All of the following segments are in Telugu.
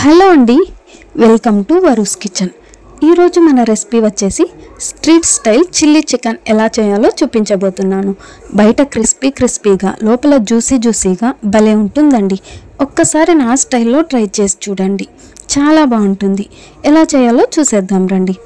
హలో అండి, వెల్కమ్ టు వరూస్ కిచెన్. ఈరోజు మన రెసిపీ వచ్చేసి స్ట్రీట్ స్టైల్ చిల్లీ చికెన్ ఎలా చేయాలో చూపించబోతున్నాను. బయట క్రిస్పీగా లోపల జ్యూసీగా భలే ఉంటుందండి. ఒక్కసారి నా స్టైల్లో ట్రై చేసి చూడండి, చాలా బాగుంటుంది. ఎలా చేయాలో చూసేద్దాం రండి.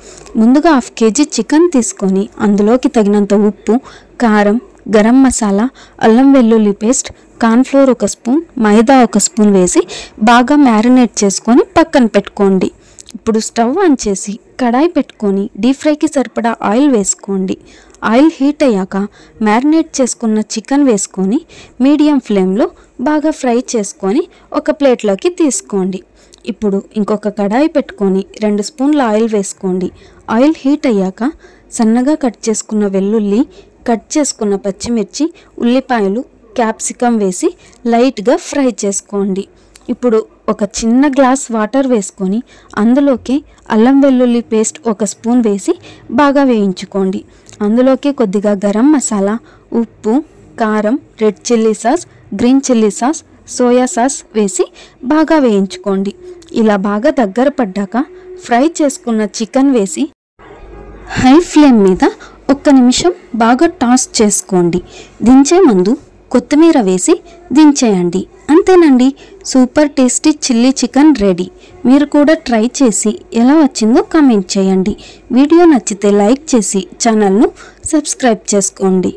ముందుగా 1/2 kg చికెన్ తీసుకొని అందులోకి తగినంత ఉప్పు, కారం, గరం మసాలా, అల్లం వెల్లుల్లి పేస్ట్, కార్న్ఫ్లోర్ 1 స్పూన్, మైదా 1 స్పూన్ వేసి బాగా మ్యారినేట్ చేసుకొని పక్కన పెట్టుకోండి. ఇప్పుడు స్టవ్ ఆన్ చేసి కడాయి పెట్టుకొని డీప్ ఫ్రైకి సరిపడా ఆయిల్ వేసుకోండి. ఆయిల్ హీట్ అయ్యాక మ్యారినేట్ చేసుకున్న చికెన్ వేసుకొని మీడియం ఫ్లేమ్లో బాగా ఫ్రై చేసుకొని ఒక ప్లేట్లోకి తీసుకోండి. ఇప్పుడు ఇంకొక కడాయి పెట్టుకొని 2 స్పూన్ల ఆయిల్ వేసుకోండి. ఆయిల్ హీట్ అయ్యాక సన్నగా కట్ చేసుకున్న వెల్లుల్లి, కట్ చేసుకున్న పచ్చిమిర్చి, ఉల్లిపాయలు, క్యాప్సికం వేసి లైట్గా ఫ్రై చేసుకోండి. ఇప్పుడు ఒక చిన్న గ్లాస్ వాటర్ వేసుకొని అందులోకి అల్లం వెల్లుల్లి పేస్ట్ 1 స్పూన్ వేసి బాగా వేయించుకోండి. అందులోకి కొద్దిగా గరం మసాలా, ఉప్పు, కారం, red chilli sauce, green chilli sauce, soya sauce వేసి బాగా వేయించుకోండి. ఇలా బాగా దగ్గర పడ్డాక ఫ్రై చేసుకున్న చికెన్ వేసి హై ఫ్లేమ్ మీద 1 నిమిషం బాగా టాస్ చేసుకోండి. దించే ముందు కొత్తిమీర వేసి దించేయండి. అంతేనండి, super tasty chilli chicken ready. మీరు కూడా ట్రై చేసి ఎలా వచ్చిందో కామెంట్ చేయండి. వీడియో నచ్చితే లైక్ చేసి ఛానల్ను సబ్స్క్రైబ్ చేసుకోండి.